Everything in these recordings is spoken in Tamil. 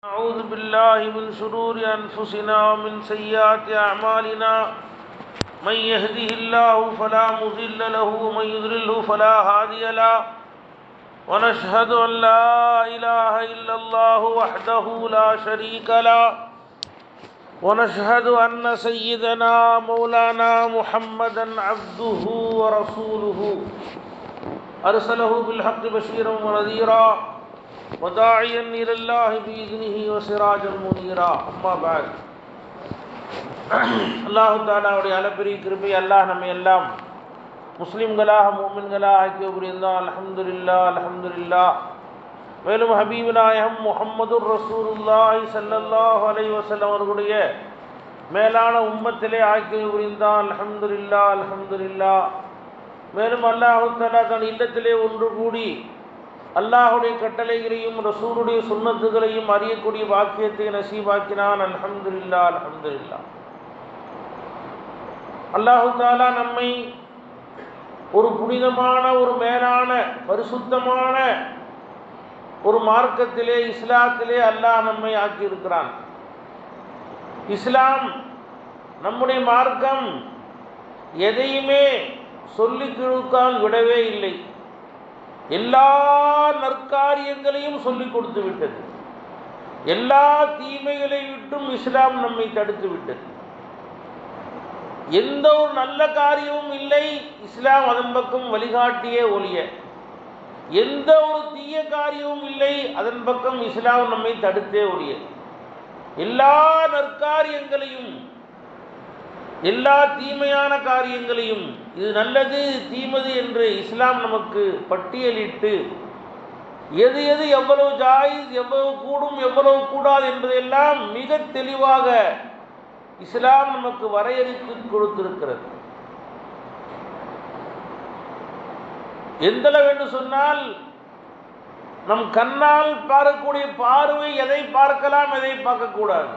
أعوذ بالله من شرور أنفسنا ومن سيئات أعمالنا من يهده الله فلا مضل له ومن يضلله فلا هادي له ونشهد أن لا إله إلا الله وحده لا شريك له ونشهد أن سيدنا مولانا محمدا عبده ورسوله أرسله بالحق بشيرا ونذيرا وداعيا إلى الله بإذنه وسراجا منيرا أما بعد அல்லாஹு தஆலாவுடைய அளப்பெரிய கிருபை அல்லாஹ் நம்மை எல்லாம் முஸ்லிம்களாக முஃமின்களாக ஆக்கிய புரிந்தான். அல்ஹம்துலில்லாஹ் அல்ஹம்துலில்லாஹ். மேலும் ஹபீபு நாயகம் முஹம்மதுர் ரசூலுல்லாஹி ஸல்லல்லாஹு அலைஹி வஸல்லம் அவர்களுடைய மேலான உம்மத்திலே ஆக்கிய புரிந்தான். அல்ஹம்துலில்லாஹ் அல்ஹம்துலில்லாஹ். மேலும் அல்லாஹு தஆலா தன் இல்லத்திலே ஒன்று கூடி அல்லாஹுடைய கட்டளைகளையும் ரசூலுடைய சுன்னத்துகளையும் அறியக்கூடிய வாக்கியத்தை நசீபாக்கினான். அல்ஹம்துலில்லாஹ் அல்ஹம்துலில்லாஹ். அல்லாஹு தஆலா நம்மை ஒரு புனிதமான, ஒரு மேலான, பரிசுத்தமான ஒரு மார்க்கத்திலே, இஸ்லாத்திலே அல்லாஹ் நம்மை ஆக்கியிருக்கிறான். இஸ்லாம் நம்முடைய மார்க்கம் எதையுமே சொல்லி கிழுக்கால் விடவே இல்லை. எல்லா நற்காரியங்களையும் சொல்லிக் கொடுத்து விட்டது. எல்லா தீமைகளை விட்டும் இஸ்லாம் நம்மை தடுத்து விட்டது. எந்த ஒரு நல்ல காரியமும் இல்லை இஸ்லாம் அதன் பக்கம் வழிகாட்டியே ஒழிய, எந்த ஒரு தீய காரியமும் இல்லை அதன் பக்கம் இஸ்லாம் நம்மை தடுத்தே ஒழிய. எல்லா நற்காரியங்களையும், எல்லா தீமையான காரியங்களையும், இது நல்லது தீமது என்று இஸ்லாம் நமக்கு பட்டியலிட்டு எது எது எவ்வளவு ஜாயிஸ், எவ்வளவு கூடும், எவ்வளவு கூடாது என்பதெல்லாம் மிக தெளிவாக இஸ்லாம் நமக்கு வரையறுத்து கொடுத்திருக்கிறது. எந்தளவு என்று சொன்னால், நம் கண்ணால் பார்க்கக்கூடிய பார்வை எதை பார்க்கலாம், எதை பார்க்கக்கூடாது.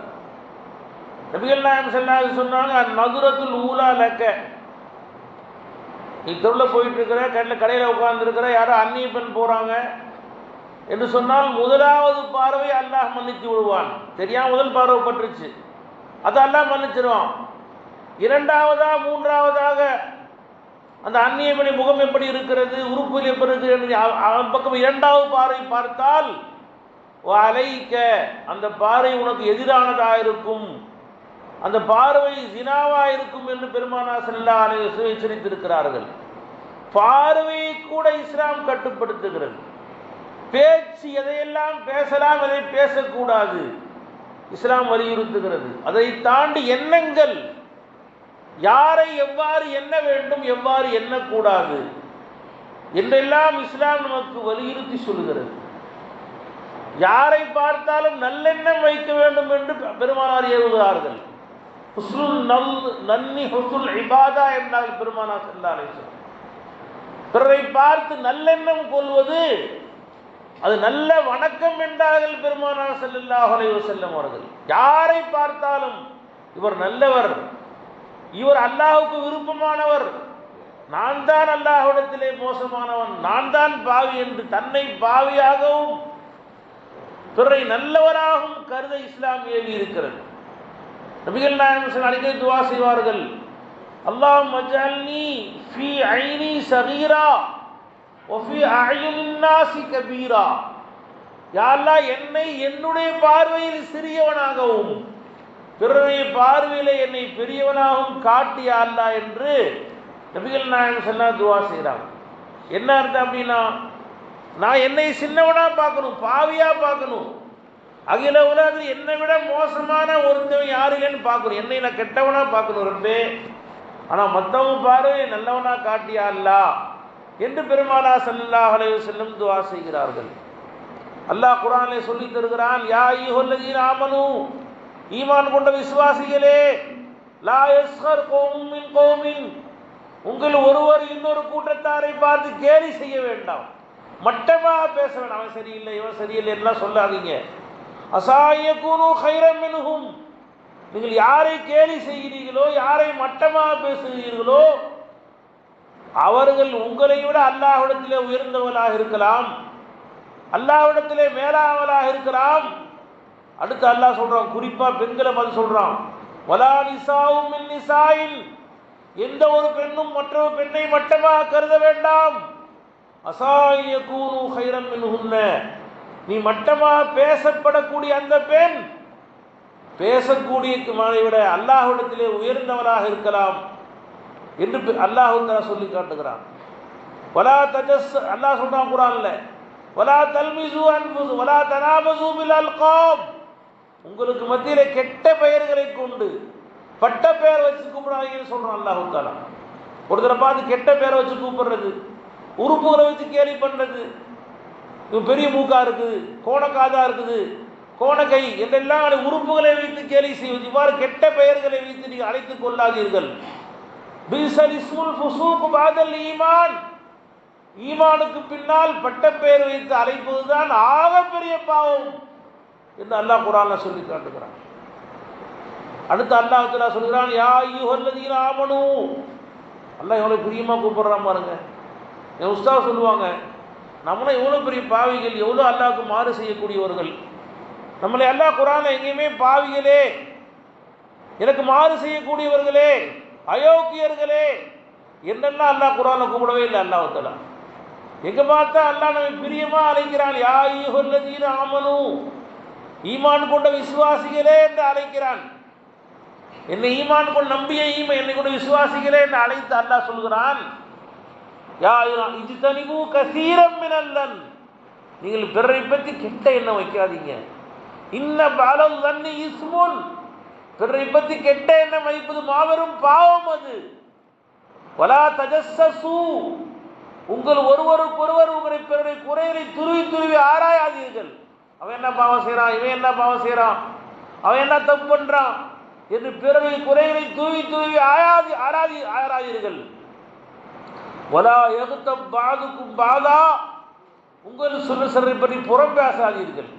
நபிகள் நாயகம் ஸல்லல்லாஹு அலைஹி வஸல்லம் சொன்னாங்க, நதுரத்துல் ஊலா லக்க. நீ தெருவில் போயிட்டு இருக்கிற, கடையில் உட்கார்ந்துருக்கிற, யாரோ அந்நிய பெண் போகிறாங்க என்று சொன்னால் முதலாவது பார்வை அல்லாஹ் மன்னித்து விடுவான். தெரியாம முதல் பார்வை பட்டுருச்சு, அது அல்லாஹ் மன்னிச்சிருவான். இரண்டாவதா மூன்றாவதாக அந்த அந்நிய பெண்ணின் முகம் எப்படி இருக்கிறது, உறுப்புகள் எப்படி இருக்கிறது, அவன் பக்கம் இரண்டாவது பார்வை பார்த்தால் அலைக்க, அந்த பார்வை உனக்கு எதிரானதாக இருக்கும், அந்த பார்வை ஜினாவா இருக்கும் என்று பெருமானார் ஸல்லல்லாஹு அலைஹி வஸல்லம் எச்சரித்திருக்கிறார்கள். பார்வையை கூட இஸ்லாம் கட்டுப்படுத்துகிறது. பேச்சு எதையெல்லாம் பேசலாம், எதை பேசக்கூடாது இஸ்லாம் வலியுறுத்துகிறது. அதை தாண்டி எண்ணங்கள், யாரை எவ்வாறு எண்ண வேண்டும், எவ்வாறு எண்ணக்கூடாது என்றெல்லாம் இஸ்லாம் நமக்கு வலியுறுத்தி சொல்லுகிறது. யாரை பார்த்தாலும் நல்லெண்ணம் வைக்க வேண்டும் என்று பெருமானார் ஏவுகிறார்கள். ஹுஸ்னுல் நன்னி ஹுஸ்னுல் இபாதா என்றால் பெருமானார் ஸல்லல்லாஹு அலைஹி வஸல்லம். பிறரை பார்த்து நல்லெண்ணம் கொள்வது அது நல்ல வணக்கம் என்றார்கள் பெருமானார் ஸல்லல்லாஹு அலைஹி வஸல்லம் அவர்கள். யாரை பார்த்தாலும் இவர் நல்லவர், இவர் அல்லாஹ்வுக்கு விருப்பமானவர், நான் தான் அல்லாஹ்விடத்திலே மோசமானவன், நான் தான் பாவி என்று தன்னை பாவியாகவும் பிறரை நல்லவராகவும் கருத இஸ்லாம் ஏவி இருக்கிறது. நபிகள் நாயகம் ஸல்லல்லாஹு அலைஹி வஸல்லம் துஆ செய்வார்கள், அல்லாஹும்ம ஜஅல்னி ஃபீ ஐனி ஸகீரா வ ஃபீ அஅயுனின் நாஸி கபீரா. யா அல்லாஹ், என்னை என்னுடைய பார்வையில் சிறியவனாகவும் பிறருடைய பார்வையில் என்னை பெரியவனாகவும் காட்டி யா அல்லாஹ் என்று நபிகள் நாயகம் ஸல்லல்லாஹு அலைஹி வஸல்லம் துஆ செய்கிறாங்க. என்ன அர்த்தம் அப்படின்னா, நான் என்னை சின்னவனா பார்க்கணும், பாவியா பார்க்கணும், அகில உலகத்தில் என்னை விட மோசமான ஒருத்தவன் யாரு இல்லைன்னு பார்க்கணும், என்னை நான் கெட்டவனா பார்க்கணும் ரப்பே, ஆனால் மற்றவங்க பார்வை நல்லவனா காட்டியா அல்லாஹ் என்று பெருமானார் ஸல்லல்லாஹு அலைஹி வஸல்லம் துஆ செய்கிறார்கள். அல்லாஹ் குர்ஆனிலே சொல்லி தருகிறான், யா அய்யுஹல்லதீன ஆமனூ, ஈமான் கொண்ட விசுவாசிகளே, லா யஸ்கர் கௌமும் மின் கௌமின், உங்கள் ஒருவர் இன்னொரு கூட்டத்தாரை பார்த்து கேலி செய்ய வேண்டாம், மட்டமாக பேச வேண்டாம், அவன் சரியில்லை இவன் சரியில்லை எல்லாம் சொல்லாதீங்க. அஸாயகுனு கைரம் மின்ஹும், நீங்கள் யாரை கேலி செய்கிறீர்களோ, யாரை மட்டமாக பேசுகிறீர்களோ, அவர்கள் உங்களை விட அல்லாஹ்விடத்திலே உயர்ந்தவர்களாக இருக்கலாம், அல்லாஹ்விடத்திலே மேலானவர்களாக இருக்கலாம், அடுத்து அல்லாஹ் சொல்றான், குறிப்பா பெண்களை பார்த்து சொல்றான், வலா நிசாவும் மின் நிசாயின், எந்த ஒரு பெண்ணும் மற்றொரு பெண்ணை மட்டமாக கருத வேண்டாம். அசாயகூனு கைரம் மின்ஹுன்ன, நீ மட்டமாக பேசப்படக்கூடிய அந்த பெண் பேசக்கூடிய விட அல்லாஹ்விடத்திலே உயர்ந்தவராக இருக்கலாம் என்று அல்லாஹ் சொல்லி காட்டுகிறான். வலா தஜஸ், அல்லாஹ் சொல்றான் குர்ஆன்ல, வலா தல்மிசு அன்ஃபுஸ் வலா தனாபசு பில் அல்காப், உங்களுக்கு மத்தியிலே கெட்ட பெயர்களை கொண்டு பட்ட பெயர் வச்சு கூப்பிடாதீங்கன்னு சொல்றான் அல்லாஹ் தஆலா. ஒருத்தரை பார்த்து கெட்ட பெயரை வச்சு கூப்பிடுறது, உறுப்புகளை வச்சு கேலி பண்றது, இவன் பெரிய மூக்கா இருக்குது, கோணக்காதா இருக்குது, கோணக்கை என்றெல்லாம் உறுப்புகளை வைத்து கேலி செய்வது, இவ்வாறு கெட்ட பெயர்களை வைத்து நீங்கள் அழைத்துக் கொள்ளாதீர்கள். பிஸல் இஸ்முல் ஃபுசூக் பஅதல் ஈமான், ஈமானுக்கு பின்னால் பட்ட பெயர் வைத்து அழைப்பதுதான் ஆகப்பெரிய பாவம் என்று அல்லாஹ் குர்ஆன்ல சொல்லி காட்டுகிறான். அடுத்து அல்லாஹ் தஆலா சொல்கிறான், யா அய்யுஹல்லதீன ஆமனூ, அல்லாஹ் எவ்வளவு பிரியமா கூப்பிடுறான் பாருங்க. என் உஸ்தாத் சொல்லுவாங்க, நம்மள எவ்வளவு பெரிய பாவிகள், எவ்வளவு அல்லாஹ்வுக்கு மாறு செய்யக்கூடியவர்கள். நம்மளை அல்லாஹ் குர்ஆன்ல எங்கேயுமே பாவிகளே, எனக்கு மாறு செய்யக்கூடியவர்களே, அயோக்கியர்களே என்னெல்லாம் அல்லாஹ் குர்ஆன்ல கூப்பிடவே இல்லை. அல்லாஹ் தஆலா எங்க பார்த்தா அல்லாஹ் நம்மை பிரியமா அழைக்கிறான். யா அய்யுஹல்லதீன ஆமனூ, ஈமான் கொண்ட விசுவாசிகளே என்று அழைக்கிறான். என்னை ஈமான் கொண்டு நம்பிய என்னை கொண்ட விசுவாசிகளே என்று அழைத்து அல்லாஹ் சொல்கிறான், யா இஜ்தனிபு கஸீரம் மினல்லன், நீங்கள் பிறரை பற்றி கெட்ட எண்ணம் வைக்காதீங்க. இன்ன பஅலல் ظنி இஸ்முன், பிறரை பற்றி கெட்ட எண்ணம் வைப்பது மாபெரும் பாவம் அது. வலா தஜஸ்ஸசு, உங்கள் ஒருவருக்கொருவர் உங்களை பிறரை குறைகளை துருவி துருவி ஆராயாதீர்கள். அவன் என்ன பாவம் செய்யறான், இவன் என்ன பாவம் செய்யறான், அவன் என்ன தப்பு பண்றான் என்று பிறரை குறைகளை துருவி துருவி ஆராதீர்கள். வலா யக்தப் பஅதுக்கும் பஅதா, உங்கள் சொல்லுசரை பற்றி புறம் பேசாதீர்கள்.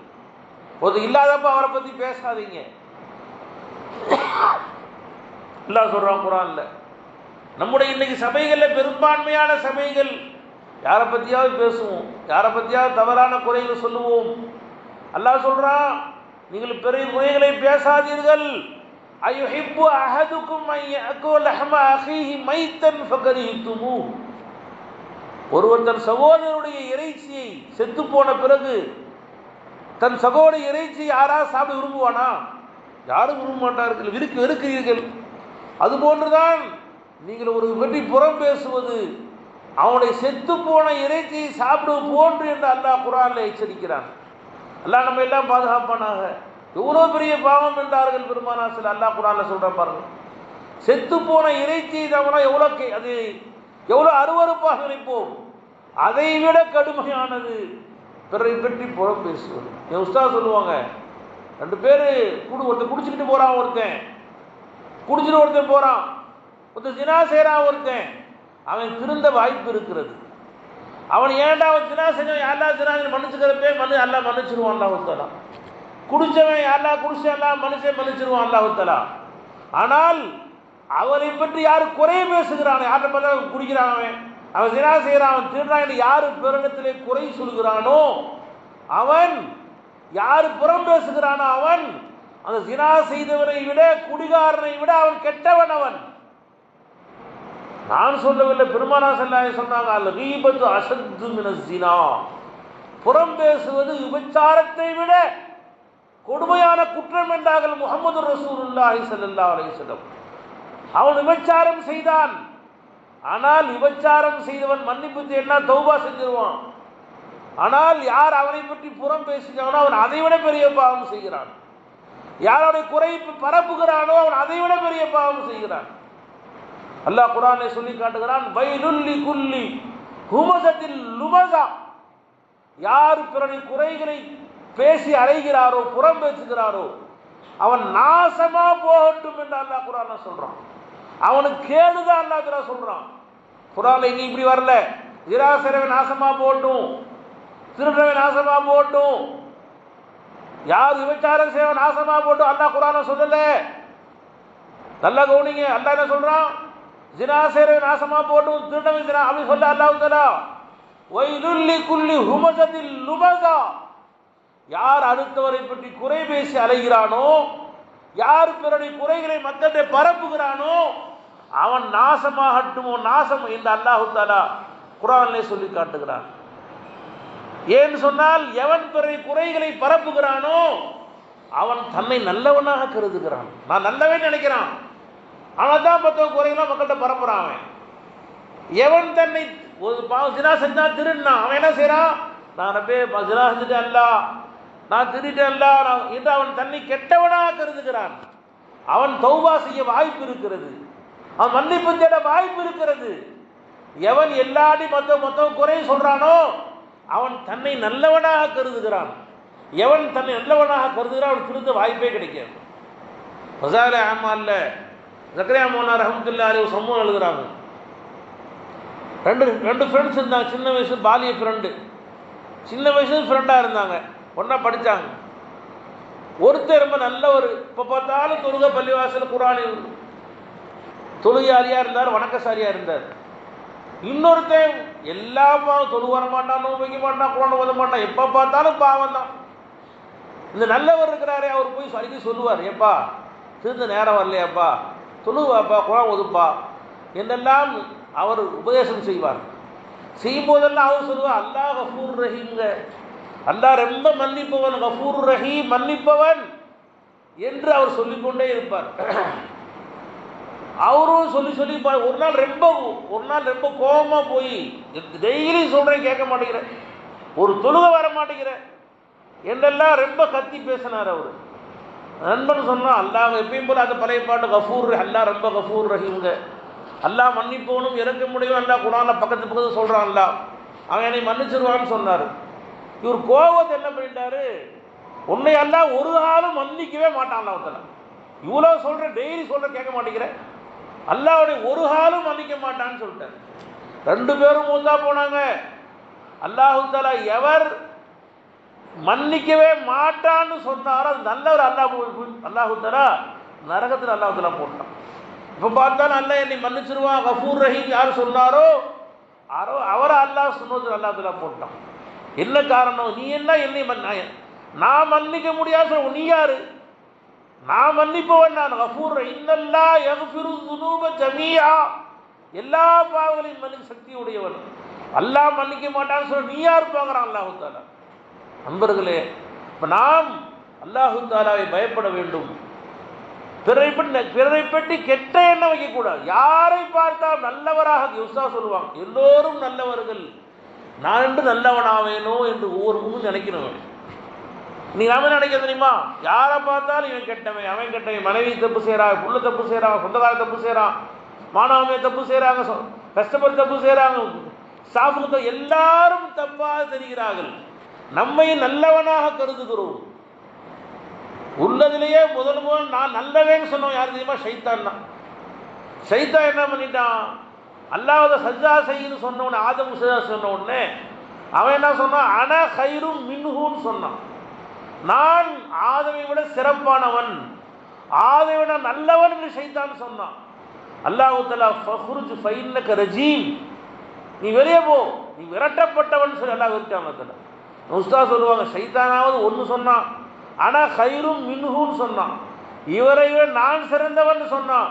ஒரு இல்லாதப்ப அவரை பத்தி பேசாதீங்க. அல்லாஹ் சொல்றான் குர்ஆன்ல, நம்முடைய இன்னைக்கு சபைகள்ல பெரும்பான்மையான சபைகள் யாரை பத்தியாவது பேசுவோம், யாரை பத்தியாவது தவறான குறைகளை சொல்லுவோம். அல்லாஹ் சொல்றான், நீங்கள் பெரிய குறைகளை பேசாதீர்கள். அயுஹிப்பு அஹதுக்கும் அன் யஅகுல லஹம அஹீஹி மைத்தன் ஃபகரிஹ்துமு, ஒருவர் தன் சகோதரருடைய இறைச்சியை செத்து போன பிறகு தன் சகோதர இறைச்சி யாராவது சாப்பிட விரும்புவானா? யாரும் விரும்ப மாட்டார்கள், வெறுக்கிறீர்கள். அதுபோன்றுதான் நீங்கள் ஒரு பற்றி புறம் பேசுவது அவனுடைய செத்து போன இறைச்சியை சாப்பிடுவது போன்று என்று அல்லாஹ் குர்ஆன்ல எச்சரிக்கிறான். அல்லாஹ் நம்ம எல்லாம் பாதுகாப்பானாக. எவ்வளவு பெரிய பாவம் என்றார்கள் பெருமானார் ஸல்லல்லாஹு அல்லாஹ் குர்ஆன்ல சொல்ற பாருங்க. செத்து போன இறைச்சி தவறா எவ்வளவு அது எவ்வளவு அருவருப்பாக நினைப்போம், அதை விட கடுமையானது பிறரை பற்றி புறம் பேசுவது. என் உஸ்தாத் சொல்லுவாங்க, ரெண்டு பேரு ஒருத்தன் குடிச்சுக்கிட்டு போறான், ஒருத்தன் போறான், ஒருத்தன் ஜினா செய்யறான், ஒருத்தன் அவன் திருந்த வாய்ப்பு இருக்கிறது. அவன் ஏன்டா அவன் ஜினா செஞ்சவன் யாரா ஜினா மன்னிச்சுக்கிறப்பே அல்லாஹ் மன்னிச்சிருவான் அல்லாஹ் தஆலா. குடிச்சவன் யாரா குடிச்ச அல்லாஹ் மன்னிச்சிருவான் அல்லாஹ் தஆலா. ஆனால் அவரை பற்றி யாரு குறை பேசுகிறான், யாரை பார்த்தா குடிக்கிறான், அவன் ஜினா செய்யறான், அவன் திருடுறான் என்று யாரு பிறரிடத்திலே குறை சொல்கிறானோ, அவன் யாரு புறம் பேசுகிறானோ அவன் அந்த ஜினா செய்தவனை விட குடிகாரனை விட அவன் கெட்டவன். அவன் நான் சொல்லவில்லை, பெருமானார் ஸல்லல்லாஹு அலைஹி சொன்னாங்க, அல் கீபத்து அஷத்து மினஸ் ஸினா, புறம் பேசுவது விபச்சாரத்தை விட கொடுமையான குற்றம் என்றார்கள் முஹம்மது ரசூலுல்லாஹி ஸல்லல்லாஹு அலைஹி வஸல்லம். அவன் விபச்சாரம் செய்தான், ஆனால் விபச்சாரம் செய்தவன் மன்னிப்பு தேடினா தௌபா செஞ்சிருவான். ஆனால் யார் அவனை பற்றி புறம் பேசுகிறானோ அவன் அதைவிட பெரிய பாவம் செய்கிறான். யாருடைய குறை பரப்புகிறானோ அவன் அதைவிட பெரிய பாவம் செய்கிறான். அல்லாஹ் குர்ஆனிலே சொல்லி காட்டுகிறான், வைலுல் லிகுல்லி ஹுமஸத்தில் லுமஸா, யார் பிறருடைய குறைகளை பேசி அறைகிறாரோ புறம் பேசுகிறாரோ அவன் நாசமா போகட்டும் என்று அல்லாஹ் குர்ஆன்ல சொல்றான். அவனுக்கு கேடுதான் அல்லாஹ் தஆலா சொல்றான். குர்ஆன்ல இங்க இப்படி வரல, ஜிராசரவன் நாசமா போகட்டும், திருடவன் நாசமா போகட்டும், யார் விபச்சாரம் செய்வன் நாசமா போகட்டும் அல்லாஹ் குர்ஆன்ல சொல்லல. நல்லா கவனிங்க, அல்லாஹ் என்ன சொல்றான், ஜினாசரவன் நாசமா போகட்டும், திருடவன் ஜினா அப்படி சொல்ல அல்லாஹ் தஆலா. வைலுல் லிகுல்லி ஹுமஸத்தில் லுமஸா, யார் அடுத்தவரை பற்றி குறை பேசி அலைகிறானோ, யார் பிறருடைய குறைகளை மக்களுடைய பரப்புகிறானோ அவன் நாசமாகட்டுமோ நாசம் என்று அல்லாஹு தஆலா குர்ஆனிலே சொல்லி காட்டுகிறான். ஏன்னு சொன்னால் எவன் பிறருடைய குறைகளை பரப்புகிறானோ அவன் தன்னை நல்லவனாக கருதுகிறான். நான் நல்லவன் நினைக்கிறான், அவன் தான் மற்றவங்க குறைகளாம் மக்கள்கிட்ட பரப்புறான். அவன் எவன் தன்னை ஒரு ஜினா செஞ்சா திருடினா அவன் என்ன செய்யறான், நான் ஜினா செஞ்சுட்டேன் அல்ல, நான் திருடிட்டேன் அல்ல என்று அவன் தன்னை கெட்டவனாக கருதுகிறான். அவன் தௌபா செய்ய வாய்ப்பு இருக்கிறது, அவன் மன்னிப்பு தேட வாய்ப்பு இருக்கிறது. எவன் எல்லாடி மொத்தம் குறை சொல்றானோ அவன் தன்னை நல்லவனாக கருதுகிறான். எவன் தன்னை நல்லவனாக கருதுகிறான் அவன் திருந்த வாய்ப்பே கிடைக்காது. மசால ஆமால்ல ஜக்கரியா மௌலானா ரஹ்மத்துல்லாஹி அலைஹி சம்பவம் எழுதுறாங்க. ரெண்டு ஃப்ரெண்ட்ஸ் இருந்தாங்க, சின்ன வயசு பாலிய ஃப்ரெண்டு, சின்ன வயசு ஃப்ரெண்டாக இருந்தாங்க, ஒன்றா படித்தாங்க. ஒருத்தர் ரொம்ப நல்லவர், இப்போ பார்த்தாலும் தொழுகை பள்ளிவாசல் குர்ஆன் தொழுகையாளியாக இருந்தார், வணக்கசாலியாக இருந்தார். இன்னொருத்தன் எல்லா பாவம் தொழு வர மாட்டான், நோய் வைக்க மாட்டான், குர்ஆன் ஓத மாட்டான், எப்போ பார்த்தாலும் பாவம் தான். இந்த நல்லவர் இருக்கிறாரே அவர் போய் சொல்லி சொல்லுவார், ஏப்பா திருந்த நேரம் வரலையாப்பா, தொழுவாப்பா, குர்ஆன் ஓதுப்பா என்றெல்லாம் அவர் உபதேசம் செய்வார். செய்யும்போதெல்லாம் அவர் சொல்லுவார், அல்லாஹ் கஃபூர் ரஹீம்ங்க, அல்லாஹ் ரொம்ப மன்னிப்பவன், கஃபூர் ரஹீம் மன்னிப்பவன் என்று அவர் சொல்லிக்கொண்டே இருப்பார். அவரும் சொல்லி ஒரு நாள் ரொம்ப கோபமாக போய் டெய்லி சொல்கிறேன் கேட்க மாட்டேங்கிறேன், ஒரு தொழுகை வர மாட்டேங்கிறேன் என்றெல்லாம் ரொம்ப கத்தி பேசினார். அவர் நண்பன் சொன்னால், அல்லாஹ் எப்பயும் போல அந்த பழைய பாட்டு கஃபூர், அல்லாஹ் ரொம்ப கஃபூர் ரஹீம்ங்க, அல்லாஹ் மன்னிப்பவனும் இறக்க முடியும், அல்லாஹ் குர்ஆனில் பக்கத்து சொல்கிறான், அல்லாஹ் அவன் என்னை மன்னிச்சிருவான்னு சொன்னார். இவர் கோபத்தை என்ன பண்ணிட்டாரு, உன்னை அல்லாஹ் ஒரு காலம் மன்னிக்கவே மாட்டான், அல்லாஹ் இவ்வளோ சொல்கிற டெய்லி சொல்கிற கேட்க மாட்டேங்கிறேன், அல்லாஹ்வுடைய ஒரு காலம் மன்னிக்க மாட்டான்னு சொல்லிட்டார். ரெண்டு பேரும் மூத்தா போனாங்க. அல்லாஹு தஆலா எவர் மன்னிக்கவே மாட்டான்னு சொன்னாரோ அது நல்லவர் அல்லாஹு தஆலா நரகத்தில் அல்லாஹு தஆலா போட்டான். இப்போ பார்த்தாலும் அல்லாஹ் என்னை மன்னிச்சிருவான் கஃபூர் ரஹீம் யார் சொன்னாரோ அவரை அல்லாஹ் சொன்னது அல்லாஹ் தஆலா போட்டான். என்ன காரணம், நீ என்ன என்னை நான் மன்னிக்க முடியாது சொல்ல, நீ யாரு, நான் மன்னிப்பவன், நான் கஃபூர், இன்னல்லாஹ் யக்ஃபிரு ذுனூப ஜமீஆ, எல்லா பாவங்களையும் மன்னிக்க சக்தி உடையவன், அல்லாஹ் மன்னிக்க மாட்டான்னு சொல்ல நீ யார் பார்க்குறான் அல்லாஹு தஆலா. நண்பர்களே, இப்போ நாம் அல்லாஹு தஆலாவை பயப்பட வேண்டும். பிறரை பற்றி கெட்ட எண்ணம் வைக்கக்கூடாது. யாரை பார்த்தால் நல்லவராக உஸ்தாத் சொல்லுவாங்க, எல்லோரும் நல்லவர்கள், நான் என்று நல்லவனாவேனோ என்று ஒவ்வொரு முன்னும் நினைக்கணும். நீ நாம நினைக்க தெரியுமா, யாரை பார்த்தாலும் இவன் கெட்டவன், அவன் கெட்டவன், மனைவி தப்பு செய்கிறான், புள்ள தப்பு செய்கிறான், சொந்தக்கார தப்பு செய்கிறான், மாணவமே தப்பு செய்கிறாங்க, கஷ்டப்பட்டு தப்பு செய்கிறாங்க, சாப்பிட்டு எல்லாரும் தப்பாக தெரிகிறார்கள். நம்மை நல்லவனாக கருதுகிறோம். உள்ளதிலேயே முதல் நான் நல்லவேன்னு சொன்னோம் யார் தெரியுமா, ஷைத்தான் தான். ஷைத்தான் என்ன பண்ணிட்டான், அல்லாஹ்வை சஜ்ஜா செய்யுன்னு சொன்ன உடனே, ஆதம் சஜ்ஜா சொன்ன உடனே அவன் என்ன சொன்னான், அன கைரும் மின்ஹுன்னு சொன்னான், நான் ஆதமை விட சிறப்பானவன், ஆதமை விட நல்லவன் என்று ஷைத்தான் சொன்னான். அல்லாஹ் தஆலா ஃபஹ்ருஜ் ஃபைன்னக ரஜீம், நீ வெளியே போ, நீ விரட்டப்பட்டவன் சொல்லி அல்லாஹ் விரட்டாம. உஸ்தாத் சொல்லுவாங்க, ஷைத்தானாவது ஒன்று சொன்னான், ஆனால் கைரும் மின்ஹுன்னு சொன்னான், இவரை விட நான் சிறந்தவன் சொன்னான்.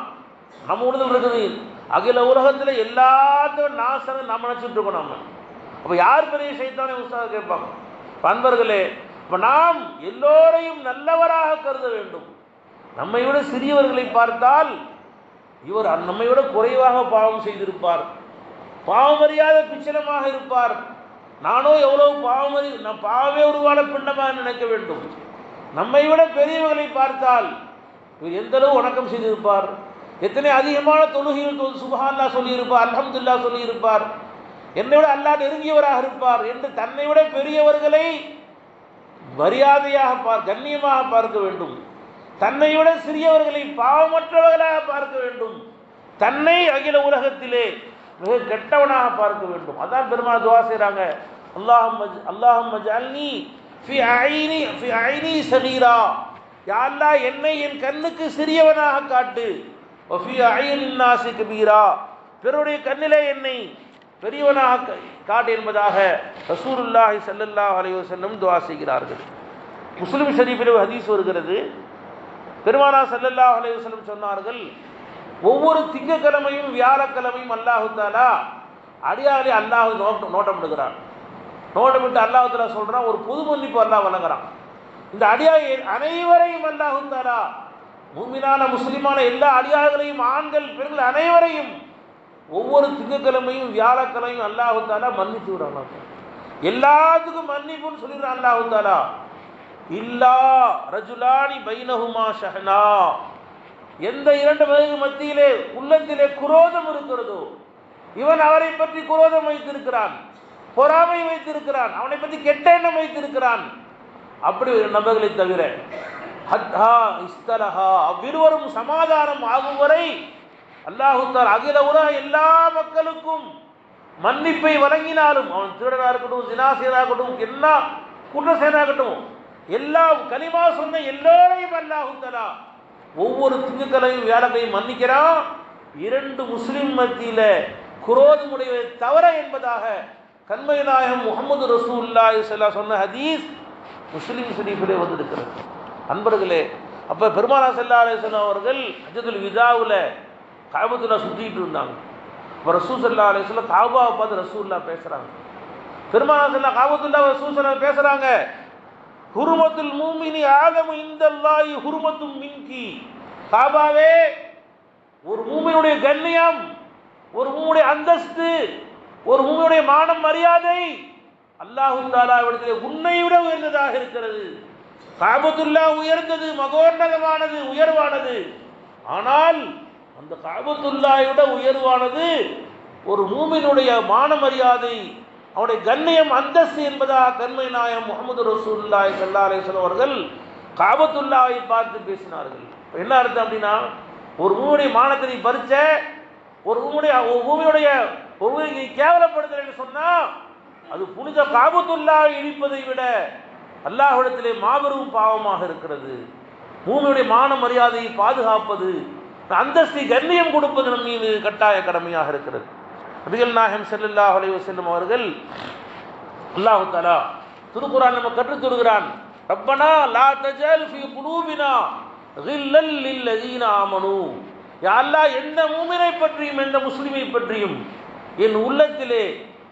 நம்ம உடல் இருக்குது, அகில உலகத்தில் எல்லாத்தையும் நான் சிறந்த நம்ம நினச்சிட்டு இருக்கோம். நம்ம அப்போ யார் பெரிய ஷைத்தானே உஸ்தாத் கேட்பாங்க. பண்பர்களே, இப்போ நாம் எல்லோரையும் நல்லவராக கருத வேண்டும். நம்மை விட சிறியவர்களை பார்த்தால் இவர் நம்மை விட குறைவாக பாவம் செய்திருப்பார், பாவமறியாத பிச்சலமாக இருப்பார், நானோ எவ்வளவு நான் பாவமே உருவான பிண்டமாக நினைக்க வேண்டும். நம்மை விட பெரியவர்களை பார்த்தால் இவர் எந்த அளவு வணக்கம் செய்திருப்பார், எத்தனை அதிகமான தொழுகையில் சுப்ஹானல்லாஹ் சொல்லியிருப்பார், அல்ஹம்துலில்லாஹ் சொல்லியிருப்பார், என்னை விட அல்லாஹ் நெருங்கியவராக இருப்பார் என்று தன்னை விட பெரியவர்களை மரியாதையாக கண்ணியமாக பார்க்க வேண்டும். தன்னை விட சிறியவர்களை பாவமற்றவர்களாக பார்க்க வேண்டும். தன்னை அகில உலகத்திலே மிக கெட்டவனாக பார்க்க வேண்டும். அதான் பெருமாள் துஆ செய்கிறாங்க, அல்லாஹும்ம ஜஅல்னி ஃபி ஐனி ஸகீரா, யா அல்லாஹ் என்னை என் கண்ணுக்கு சிறியவனாக காட்டு, வ ஃபி அய்னின் நாஸி கபீரா, பிறருடைய கண்ணிலே என்னை பெரியவனாக காட்டு என்பதாக ரசூலுல்லாஹி ஸல்லல்லாஹு அலைஹி வஸல்லம் துஆ செய்கிறார்கள். முஸ்லிம் ஷரீஃபில் ஒரு ஹதீஸ் வருகிறது. பெருமானார் ஸல்லல்லாஹு அலைஹி வஸல்லம் சொன்னார்கள், ஒவ்வொரு திங்கக்கிழமையும் வியாழக்கிழமையும் அல்லாஹு தஆலா அடியாரை அல்லாஹ் நோட்டமிடுகிறான். நோட்டமிட்டு அல்லாஹு தஆலா சொல்றான், ஒரு பொது மன்னிப்பு அல்லாஹ் வழங்குறான். இந்த அடியாரை அனைவரையும் அல்லாஹு தஆலா, முஃமினான முஸ்லிமான எல்லா அடியார்களையும், ஆண்கள் பெண்கள் அனைவரையும் ஒவ்வொரு திங்கக்கிழமையும் வியாழக்கிழமையும் அல்லாஹு தஆலா மன்னித்து விடுறான். எல்லாத்துக்கும் மன்னிப்புன்னு சொல்லிடுறான் அல்லாஹு தஆலா. இல்லா ரஜுலானி பைனஹுமா ஷஹ்னா, எந்த இரண்டு பேருக்கு மத்தியிலே உள்ளத்திலே குரோதம் இருக்கிறதோ, இவன் அவரை பற்றி குரோதம் வைத்திருக்கிறான், பொறாமை வைத்திருக்கிறான், அவனை பற்றி கெட்ட எண்ணம் வைத்திருக்கிறான், அப்படி நபர்களை தவிர ஹத்தா இஸ்தலஹா, அவ்விருவரும் சமாதானம் ஆகும் வரை அல்லாஹு தஆலா அகில உலக எல்லா மக்களுக்கும் மன்னிப்பை வழங்கினாலும், அவன் திருடனாக இருக்கட்டும், ஜினா செய்தா இருக்கட்டும், என்ன குற்றம் செய்தா இருக்கட்டும், எல்லா கலிமா சொன்ன எல்லோரையும் அல்லாஹு தஆலா ஒவ்வொரு திங்கக்கிழமையும் வியாழக்கையும் மன்னிக்கிறான். இரண்டு முஸ்லிம் மத்தியில குரோதமுடையவை தவற என்பதாக கண்மை நாயகம் முஹம்மது ரசூலுல்லாஹி ஸல்லல்லாஹு அலைஹி வஸல்லம் சொன்ன ஹதீஸ் முஸ்லிம் ஷரீஃபிலே வந்திருக்கிறது. அன்பர்களே, அப்போ பெருமானார் ஸல்லல்லாஹு அலைஹி வஸல்லம் அவர்கள் ஹஜ்ஜத்துல் விதாவில் காபத்துல்லா சுற்றிட்டு இருந்தாங்க. இப்போ ரசூல் ஸல்லல்லாஹு அலைஹி வஸல்லம் காபாவை பார்த்து ரசூலுல்லாஹ் பேசுகிறாங்க. பெருமானார் ஸல்லல்லாஹு காபத்துல்லா ரசூல் ஸல்லல்லாஹு பேசுகிறாங்க, ஹுர்மத்துல் மூமினி ஆலமு இந்தல்லாஹி ஹுர்மத்தும் மின்கி. காபாவே, ஒரு மூமினுடைய கண்ணியம், ஒரு மூமினுடைய அந்தஸ்து, ஒரு மூமினுடைய மானம் மரியாதை அல்லாஹு தஆலாவிடத்திலே உன்னை விட உயர்ந்ததாக இருக்கிறது. காபத்துல்லா உயர்ந்தது, மகோன்னதமானது, உயர்வானது. ஆனால் அந்த காபத்துல்லாவை விட உயர்வானது ஒரு மூமினுடைய மான மரியாதை, அவனுடைய கண்ணியம், அந்தஸ்து என்பதாக கண்மை நாயகம் முஹம்மது ரசூலுல்லாஹி ஸல்லல்லாஹு அலைஹி வஸல்லம் அவர்கள் காபத்துல்லாவை பார்த்து பேசினார்கள். என்ன அர்த்தம் அப்படின்னா, ஒரு மூமியுடைய மானத்தை பறிச்ச, ஒரு பூமியுடைய கேவலப்படுத்துறேன்னு சொன்னா, அது புனித காபத்துல்லாவை இடிப்பதை விட அல்லாஹ்விடத்திலே மாபெரும் பாவமாக இருக்கிறது. பூமியுடைய மான மரியாதையை பாதுகாப்பது, அந்தஸ்தை கண்ணியம் கொடுப்பது நம் மீது கட்டாய கடமையாக இருக்கிறது. நபிகள் நாயகம் ஸல்லல்லாஹு அலைஹி வஸல்லம் அவர்கள் அல்லாஹ் தஆலா திருக்குர்ஆன் நம்ம கற்றுத் தருகிறான், ரப்பனா லா தஜல் ஃபீ குலூபினா கில்லல் லில்லதீன ஆமனூ. யா அல்லாஹ், எந்த மூமினை பற்றியும் எந்த முஸ்லிமை பற்றியும் என் உள்ளத்திலே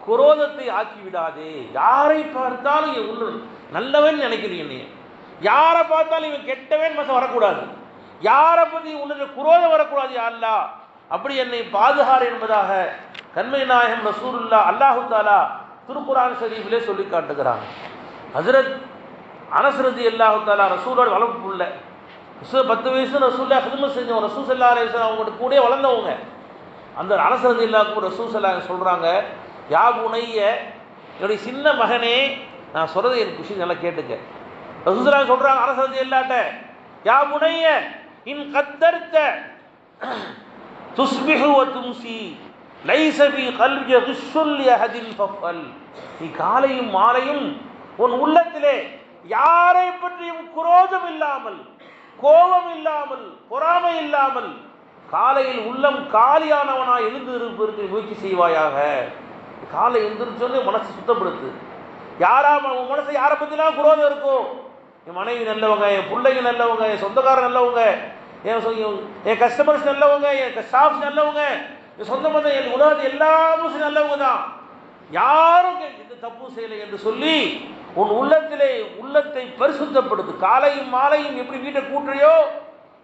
குரோதத்தை ஆக்கிவிடாதே. யாரை பார்த்தாலும் என் உள்ள நல்லவன் நினைக்கிறீங்க, நீ யாரை பார்த்தாலும் இவன் கெட்டவன் மசம் வரக்கூடாது, யாரை பற்றி உள்ள குரோதம் வரக்கூடாது. யா அல்லாஹ், அப்படி என்னை பாதுகார் என்பதாக கண்மை நாயகம் ரசூலுல்லாஹ் அல்லாஹு தஆலா திருக்குர்ஆன் ஷரீஃபிலே சொல்லி காட்டுகிறாங்க. ஹஜ்ரத் அனஸ் ரலியல்லாஹு தஆலா ரசூலோட வளர்ப்பு உள்ள 10 வயசு ரசூலுல்லாஹ் ஹிதமத் செஞ்சவங்க, ரசூல் ஸல்லல்லாஹு அலைஹி வஸல்லம் அவங்கள்ட்ட கூட வளர்ந்தவங்க. அந்த அனஸ் ரலியல்லாஹு ரசூல் ஸல்லல்லாஹு அலைஹி சொல்கிறாங்க, யா புனைய, என்னுடைய சின்ன மகனே, நான் சொல்கிறத எனக்கு விஷயம் நல்லா கேட்டுக்க. ரசூல் ஸல்லல்லாஹு அலைஹி சொல்கிறாங்க அனஸ் ரலியல்லாஹு, யா புனைய இன் கத்தர்த துஸ்பிஹு வ தும்சி லைஸ பி கல்பி கிஷ்ஷுல் யஹதில் ஃபஃல். நீ காலையும் மாலையும் உன் உள்ளத்திலே யாரை பற்றியும் குரோதம் இல்லாமல், கோபம் இல்லாமல், பொறாமை இல்லாமல், காலையில் உள்ளம் காலியானவனாக எழுந்து இருப்பதற்கு முயற்சி செய்வாயாக. காலை எழுந்திரிச்சோன்னே மனசை சுத்தப்படுத்து. உன் மனசை யாரை பற்றிலாம் குரோதம் இருக்கோ, என் மனைவி நல்லவங்க, என் பிள்ளைங்க நல்லவங்க, என் சொந்தக்காரர் நல்லவங்க, என் கஸ்டமர்ஸ் நல்லவங்க, என் ஸ்டாஃப்ஸ் நல்லவங்க, என் சொந்த மதம், என் உலகத்து எல்லாரும் நல்லவங்க தான், யாரும் எந்த தப்பு செய்யலை என்று சொல்லி உன் உள்ளத்தை பரிசுத்தப்படுத்து. காலையும் மாலையும் எப்படி வீட்டை கூட்டுறியோ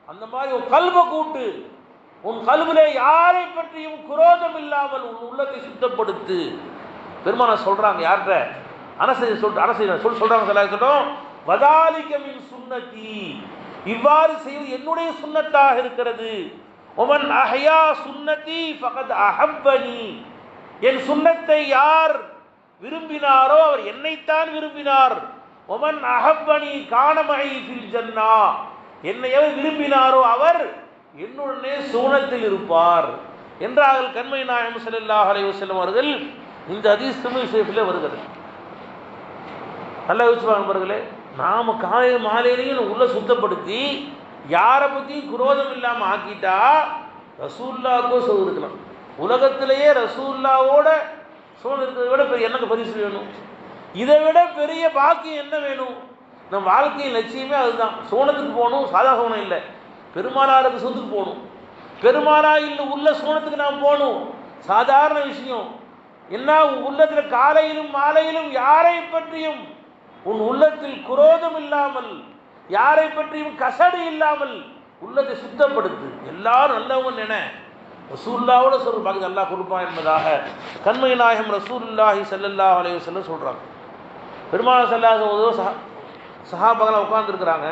அந்த மாதிரி உன் கல்வை கூட்டு. உன் கல்விலே யாரை பற்றியும் குரோதம் இல்லாமல் உன் உள்ளத்தை சுத்தப்படுத்து. பெருமானார் சொல்றாங்க, யார்கிட்ட? சொல்றாங்க, வதாலிக மின் சுன்னதி, இவ்வாறு செய்வது என்னுடைய சுன்னத்தாக இருக்கிறது. ஒமன் அஹ்யா சுன்னதி ஃபகத் அஹப்பனி, என் சுன்னத்தை யார் விரும்பினாரோ அவர் என்னைத்தான் விரும்பினார். ஒமன் அஹப்பனி கானமஹி ஃபில் ஜன்னா, என்னை எவர் விரும்பினாரோ அவர் என்னுடனே சூனத்தில் இருப்பார் என்றார்கள் கண்மை நாயகம் ஸல்லல்லாஹு அலைஹி வஸல்லம் அவர்கள். இந்த ஹதீஸ் ஷரீஃபிலே வருகிறது. நல்லா யோசிச்சு நண்பர்களே, நாம் காலை மாலையிலையும் உள்ள சுத்தப்படுத்தி யாரை பற்றியும் குரோதம் இல்லாமல் ஆக்கிட்டா ரசூலுல்லாஹ்வுக்கும் சோறு இருக்கலாம். உலகத்திலேயே ரசூலுல்லாஹ்வோட சோறு இருக்கிறத விட பெரிய என்னங்க பரிசு வேணும்? இதை விட பெரிய பாக்கியம் என்ன வேணும்? நம்ம வாழ்க்கையின் லட்சியமே அதுதான். சோனத்துக்கு போகணும், சாதா சோனம் இல்லை, பெருமானாருக்கு சொத்துக்கு போகணும். பெருமானாரில் உள்ள சோனத்துக்கு நாம் போகணும், சாதாரண விஷயம் என்ன? உள்ளத்தில் காலையிலும் மாலையிலும் யாரை பற்றியும் உன் உள்ளத்தில் குரோதம் இல்லாமல், யாரை பற்றியும் கசடு இல்லாமல் உள்ளத்தை சுத்தப்படுத்து. எல்லாரும் நல்லவங்க நினை, ரசூலுல்லாவோட சொல்ற பாக்கி அல்லாஹ் கொடுப்பான் என்பதாக கண்மை நாயகம் ரசூலுல்லாஹி ஸல்லல்லாஹு அலைஹி வஸல்லம் சொல்றாங்க. பெருமானார் ஸல்லல்லாஹு அலைஹி வஸல்லம் சஹாபாக்கள் உட்கார்ந்துருக்கிறாங்க.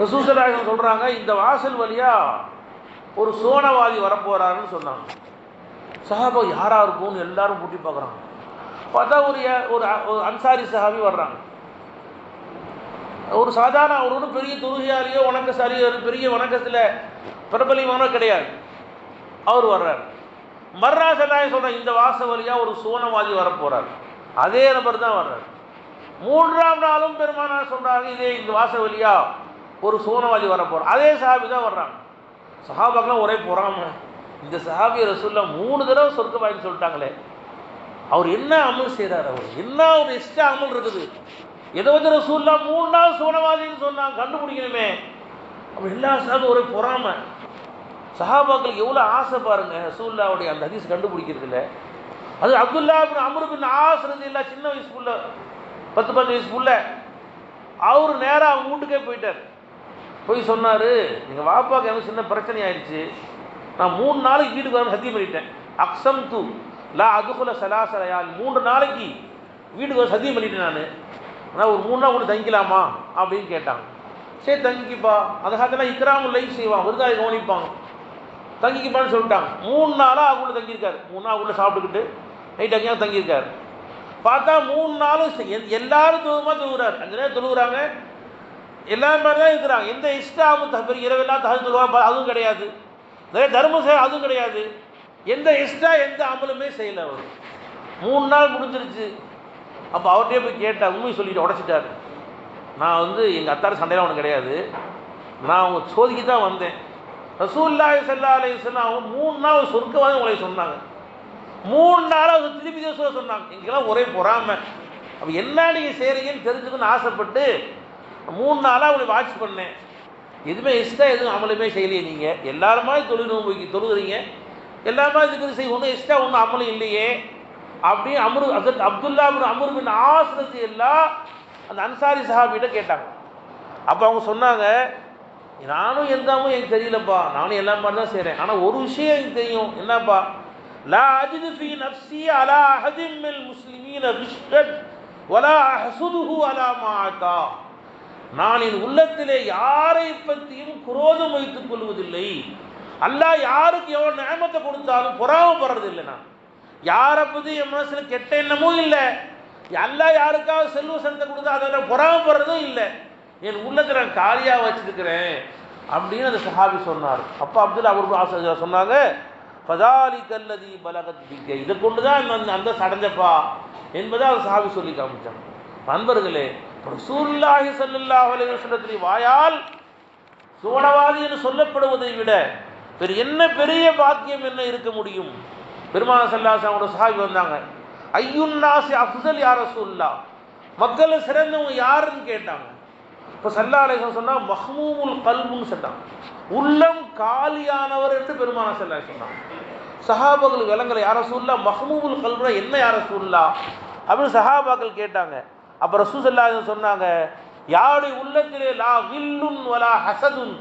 ரசூல் ஸல்லல்லாஹு அலைஹி வஸல்லம் சொல்றாங்க, இந்த வாசல் வழியா ஒரு சோனவாதி வரப்போறாருன்னு சொன்னாங்க. சஹாபா யாரா இருக்கும்னு எல்லாரும் பூட்டி பார்க்குறாங்க. பார்த்தா ஒரு அன்சாரி சஹாபி வர்றாங்க. ஒரு சாதாரண அவர் ஒன்றும் பெரிய தொழுகையாளியோ வணக்கசாலியோ பெரிய வணக்கத்தில் பிரபலியமானோ கிடையாது. அவர் வர்றார். மர்ரா ஸல்லல்லாஹு சொல்கிறாங்க, இந்த வாசல் வழியாக ஒரு சோனவாதி வரப்போகிறார். அதே நபர் தான் வர்றார். 3ஆம் நாளும் பெருமானார் சொல்கிறாங்க, இதே இந்த வாசல் வழியாக ஒரு சோனவாதி வரப்போகிறார். அதே சஹாபி தான் வர்றாங்க. சஹாபாக்கெல்லாம் ஒரே பொறாம, இந்த சஹாபி ரசூலுல்லாஹ் 3 தடவை சொர்க்கவாதின்னு சொல்லிட்டாங்களே, அவர் என்ன அமல் செய்கிறார், அவர் என்ன ஒரு எக்ஸ்ட்ரா அமல் இருக்குது, ஏதோ வந்து ரசூலுல்லாஹ் 3 நாள் சோனவாதின்னு சொன்னாங்க, கண்டுபிடிக்கணுமே. அப்போ எல்லா சஹாபும் ஒரே பொறாம. சஹாபாக்களுக்கு எவ்வளோ ஆசை பாருங்க ரசூலுல்லாஹ்வுடைய அந்த ஹதீஸ் கண்டுபிடிக்கிறதுல. அது அப்துல்லா இப்னு அம்ர் பின் ஆஸ் ரலியல்லாஹு சின்ன வயசுக்குள்ள 10-15 வயசுக்குள்ள அவர் நேராக அவங்க வீட்டுக்கே போயிட்டார். போய் சொன்னார், எங்கள் வாப்பாவுக்கு எனக்கு சின்ன பிரச்சனை ஆயிடுச்சு, நான் 3 நாளைக்கு வீட்டுக்கு வர சத்தியம் பண்ணிட்டேன். அக்ஸம் தூ லா அதுகுல சலாசலையால் 3 நாளைக்கு வீட்டுக்கு வர சத்தியம் பண்ணிட்டேன் நான். ஆனால் ஒரு 3 நாள் கூட தங்கிக்கலாமா அப்படின்னு கேட்டாங்க. சரி தங்கிப்பா, அதுக்காகலாம் இக்ராமுல் லைஃப் செய்வான், விருதாளி கவனிப்பாங்க, தங்கிக்குப்பான்னு சொல்லிட்டாங்க. 3 நாளாக அவங்கள தங்கியிருக்காரு. 3 நாள் அவங்கள சாப்பிட்டுக்கிட்டு நைட் அங்கேயாவது தங்கியிருக்காரு. பார்த்தா 3 நாளும் எல்லாரும் தொழுமாக தொழுகிறாரு. 5 நேரம் தொழுகிறாங்க, எல்லா மாதிரி தான் இருக்கிறாங்க. எந்த இஷ்டாமும் பெரிய இரவெல்லாம் தகவல் சொல்லுவாங்க அதுவும் கிடையாது, நிறைய தர்மம் செய்ய அதுவும் கிடையாது, எந்த இஷ்டா எந்த அமலுமே செய்யலை அவர். 3 நாள் முடிஞ்சிருச்சு. அப்போ அவர்கிட்டே போய் கேட்டார், உண்மை சொல்லிட்டு உடச்சிட்டார். நான் வந்து எங்கள் அத்தாரு சண்டையெல்லாம் ஒன்று கிடையாது, நான் அவங்க சோதிக்கு தான் வந்தேன். ரசூலுல்லாஹி ஸல்லல்லாஹு அலைஹி வஸல்லம் அவங்க 3 நாள் சொர்க்கவாதி உங்களை சொன்னாங்க, 3 நாளாக திருப்பி சொன்னாங்க. எங்கெல்லாம் ஒரே பொறாமை. அப்போ என்ன நீங்கள் செய்கிறீங்கன்னு தெரிஞ்சுக்கணும்னு ஆசைப்பட்டு 3 நாளாக உங்களை வாட்ச் பண்ணேன். எதுவுமே இஷ்டம் எதுவும் அமலுமே செய்யலையே, நீங்கள் எல்லாருமா தொழுகிறீங்க, எல்லாருமா இதுக்கு செய்ய ஒன்றும் இஷ்டம் ஒன்றும் அமலும் இல்லையே அப்படின்னு அப்துல்லா இப்னு அம்ர் பின் ஆஸ் ரலியல்லாஹு அந்த அன்சாரி சஹாபிகிட்ட கேட்டாங்க. அப்போ அவங்க சொன்னாங்க, நானும் எந்தாமும் எனக்கு தெரியலப்பா, நானும் எல்லா மாதிரி தான் செய்கிறேன், ஆனால் ஒரு விஷயம் எனக்கு தெரியும், என்னப்பா, லா அஜிது ஃபீ நஃப்ஸி அலா அஹதின் மினல் முஸ்லிமீன கிஷ்ஷன் வலா அஹ்சுதுஹு அலா மா அத்தா. நான் என் உள்ளத்திலே யாரை பற்றியும் குரோதம் வைத்துக் கொள்வதில்லை. அல்லாஹ் யாருக்கு எவ்வளோ நியமத்தை கொடுத்தாலும் பொறாமப்படுறது இல்லை. நான் யாரை பற்றி என் மனசில் கெட்ட எண்ணமும் இல்லை, அல்லாஹ் யாருக்காவது செல்வ செலுத்த கொடுத்தா அதை பொறாமப்படுறதும் இல்லை, என் உள்ளத்தை நான் காலியாக வச்சிருக்கிறேன் அப்படின்னு அந்த சஹாபி சொன்னார். அப்போ அப்துல்லா அவர் சொன்னாங்க, ஃபதாலிக அல்லதி பலகத் பிக, இதை கொண்டு தான் அந்த சடைஞ்சப்பா என்பதை அவர் சஹாபி சொல்லி காமிச்சாங்க. நண்பர்களே, ரசூலுல்லாஹி ஸல்லல்லாஹு அலைஹி வஸல்லம் வாயால் சோனவாதி என்று சொல்லப்படுவதை விட வேறு என்ன பெரிய பாக்கியம் என்ன இருக்க முடியும்? பெருமானார் ஸல்லல்லாஹு அலைஹி வஸல்லம் சஹாபி வந்தாங்க, ஐயுன் நாஸி அஃதல் யா ரசூலுல்லாஹ், மக்கள் சிறந்தவங்க யாருன்னு கேட்டாங்க. இப்போ ஸல்லல்லாஹு அலைஹி வஸல்லம் சொன்னா மஹ்மூமுல் கல்புன்னு சொன்னாங்க, உள்ளம் காலியானவர் என்று பெருமானார் ஸல்லல்லாஹு அலைஹி வஸல்லம் சொன்னாங்க. சஹாபாக்கள் விளங்கலை, யா ரசூலுல்லாஹ் மஹ்மூமுல் கல்புனா என்ன யா ரசூலுல்லாஹ் அப்படின்னு சஹாபாக்கள் கேட்டாங்க. அப்போ ரசூல் ஸல்லல்லாஹு அலைஹி வஸல்லம் சொன்னாங்க, யாருடைய உள்ளத்திலே லா வில்லுன் வலா ஹசதுன்,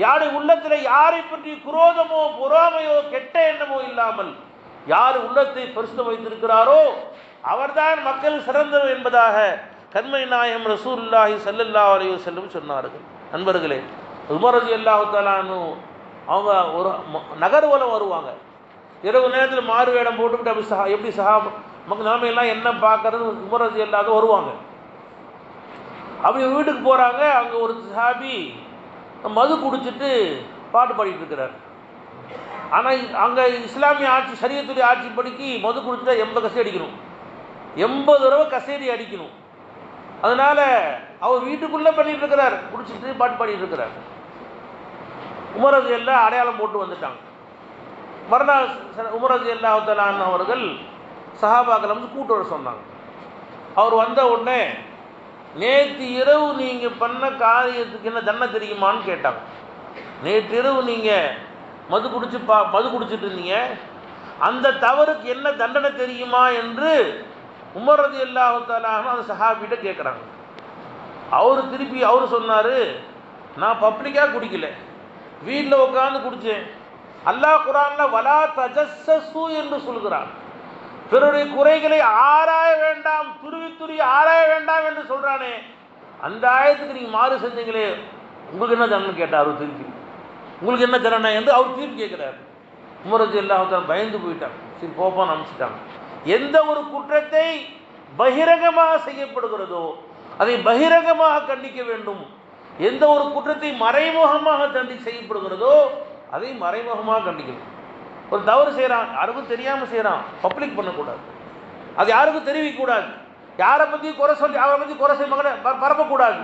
யாருடைய உள்ளத்திலே யாரை பற்றி குரோதமோ பொறாமையோ கெட்ட எண்ணமோ இல்லாமல் யார் உள்ளத்தை பரிசுத்தம் வைத்திருக்கிறாரோ அவர்தான் மக்கள் சிறந்தவர் என்பதாக கண்மை நாயகம் ரசூலுல்லாஹி ஸல்லல்லாஹு அலைஹி வஸல்லம் சொன்னார்கள். நண்பர்களே, உமர் ரலியல்லாஹு தஆலா அன்ஹு அவங்க ஒரு நகர்வலம் வருவாங்க, இரவு நேரத்தில் மாறு வேடம் போட்டுக்கிட்டு அப்படி எப்படி மக்கள் நிலைமையெல்லாம் என்ன பார்க்கறது உமர் ரலியல்லாஹு வருவாங்க. அப்படி வீட்டுக்கு போகிறாங்க, அங்கே ஒரு சஹாபி மது குடிச்சிட்டு பாட்டு பாடிட்டு இருக்கிறார். ஆனால் அங்கே இஸ்லாமிய ஆட்சி ஷரியத்துடைய ஆட்சிப்படிக்கு மது குடிச்சிட்டா 80 கசேடி அடிக்கணும், 80 தடவை கசேடி அடிக்கணும். அதனால் அவர் வீட்டுக்குள்ளே பண்ணிட்டு இருக்கிறார், குடிச்சிட்டு பாட்டு பாடிட்டு இருக்கிறார். உமர் ரலியல்லாஹு அடையாளம் போட்டு வந்துட்டாங்க. மறுநாள் உமர் ரலியல்லாஹு தஆலா அன்ஹு அவர்கள் சஹாபாக்களை வந்து கூட்டு வர சொன்னாங்க. அவர் வந்த உடனே நேற்று இரவு நீங்கள் பண்ண காரியத்துக்கு என்ன தண்டனை தெரியுமான்னு கேட்டாங்க. நேற்று இரவு நீங்கள் மது குடிச்சிட்டு இருந்தீங்க, அந்த தவறுக்கு என்ன தண்டனை தெரியுமா என்று உமர் ரலியல்லாஹு தஆலா அந்த சஹாபிகிட்ட கேட்குறாங்க. அவர் சொன்னார், நான் பப்ளிக்காக குடிக்கல, வீட்டில் உட்காந்து குடித்தேன். அல்லாஹ் குர்ஆனில் வலா தஜஸ்ஸஸு என்று சொல்கிறான். பிறருடைய குறைகளை ஆராய வேண்டாம், துருவி ஆராய வேண்டாம் என்று சொல்கிறானே, அந்த ஆயத்துக்கு நீங்கள் மாறு செஞ்சீங்களே, உங்களுக்கு என்ன தண்டனை கேட்டார். அவர் திருப்பி உங்களுக்கு என்ன தண்டனை என்று அவர் திருப்பி கேட்குறாரு. உமர் ரலியல்லாஹு தஆலா பயந்து போயிட்டாங்க. சரி போப்பான்னு அனுப்பிச்சிட்டாங்க. எந்த ஒரு குற்றத்தை பகிரங்கமாக செய்யப்படுகிறதோ அதை பகிரங்கமாக கண்டிக்க வேண்டும். எந்த ஒரு குற்றத்தை மறைமுகமாக செய்யப்படுகிறதோ அதை மறைமுகமாக கண்டிக்கணும். ஒரு தவறு செய்கிறான், யாருக்கும் தெரியாமல் செய்கிறான், பப்ளிக் பண்ணக்கூடாது, அது யாருக்கும் தெரிவிக்கக்கூடாது, யாரை பற்றி குறை சொல்லி அவரை பற்றி குறை செய்ய பரப்பக்கூடாது.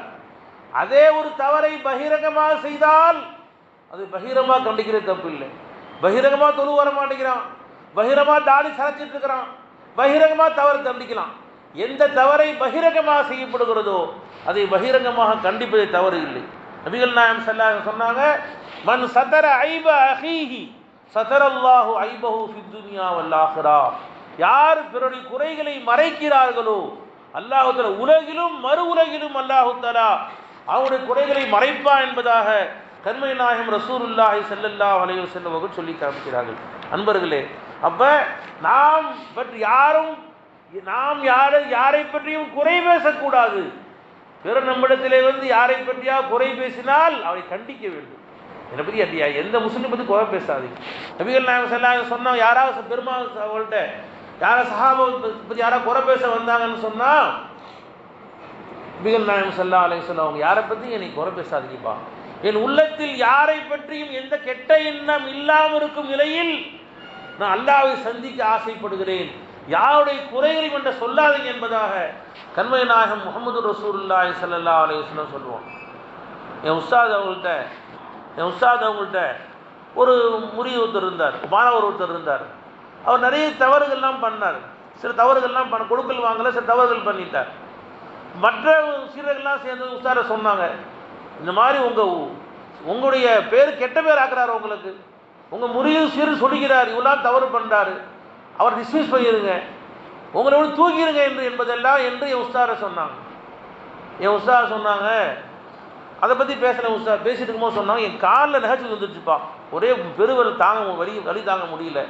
அதே ஒரு தவறை பகிரங்கமாக செய்தால் அது பகிரமாக கண்டிக்கிறது தப்பு இல்லை. பகிரங்கமாக தொழு வர மாட்டேங்கிறான், பகிரங்கமாக தாடி சரைச்சிட்டு இருக்கிறான், பகிரங்கமாக தவறு கண்டிக்கலாம். எந்த தவறை பகிரங்கமாக செய்யப்படுகிறதோ அதை பகிரங்கமாக கண்டிப்பதை தவறு இல்லை. நபிகள் நாயகம் ஸல்லல்லாஹு அலைஹி சொன்னாங்க, மன் சதர ஐப அஹீஹி சதரல்லாஹு ஐபஹு ஃபித் துன்யா வல் ஆখিরা. யார் பிறருடைய குறைகளை மறைக்கிறார்களோ அல்லாஹ் தஆலா உலகிலும் மறு உலகிலும் அல்லாஹ் தஆலா அவருடைய குறைகளை மறைப்பான் என்பதாக கண்மை நாயகம் ரசூலுல்லாஹி ஸல்லல்லாஹு அலைஹி வஸல்லம் அவர்கள் சொல்லி காமிக்கிறார்கள். அன்பர்களே, அப்ப நாம் யாரை பற்றியும் குறை பேசக்கூடாது. பிற நம்மிடத்திலே யாரை பற்றியா குறை பேசினால் அவரை கண்டிக்க வேண்டும். என்னை பற்றி அப்படியா எந்த முஸ்லீம் பற்றி குறை பேசாதீங்க. நபிகள் நாயகம் ஸல்லல்லாஹு அலைஹி சொன்னா யாராவது பெருமாள் அவங்கள்ட்ட யாராவது சஹாபா பற்றி யாராவது குறை பேச வந்தாங்கன்னு சொன்னால் நபிகள் நாயகம் ஸல்லல்லாஹு அலைஹி வஸல்லம் அவங்க யாரை பற்றி என்னை குறை பேசாதீங்கப்பா, என் உள்ளத்தில் யாரை பற்றியும் எந்த கெட்ட எண்ணம் இல்லாமல் இருக்கும் நிலையில் நான் அல்லாஹ்வை சந்திக்க ஆசைப்படுகிறேன், யாருடைய குறைகளையும் என்ற சொல்லாதீங்க என்பதாக கண்மை நாயகம் முஹம்மது ரசூலுல்லாஹி ஸல்லல்லாஹு அலைஹி வஸல்லம் சொல்லுவோம். என் உஸ்தாத் அவங்கள்ட்ட ஒரு ஒருத்தர் இருந்தார், மாணவர் ஒருத்தர் இருந்தார். அவர் நிறைய தவறுகள்லாம் பண்ணார். சில தவறுகள்லாம் கொடுக்கல் வாங்கல, சில தவறுகள் பண்ணிட்டார். மற்ற சீரர்கள்லாம் சேர்ந்து உஸ்தாரை சொன்னாங்க, இந்த மாதிரி உங்களுடைய பேர் கெட்ட பேர் ஆக்குறாரு, உங்களுக்கு உங்கள் முறிவு சீர் சொல்லிக்கிறார், இவ்வளோ தவறு பண்ணுறாரு, அவர் டிஸ்மிஸ் பண்ணிடுங்க, உங்களை விட தூக்கிடுங்க என்பதெல்லாம் என்று என் உஸ்தாரை சொன்னாங்க. என் உஸ்தார் சொன்னாங்க, அதை பற்றி பேசின உஸ்தார் பேசிட்டு இருக்கும்போது சொன்னாங்க, என் காலில் நகைச்சு வந்துருச்சுப்பா, ஒரே பெருவல் வலி தாங்க முடியல,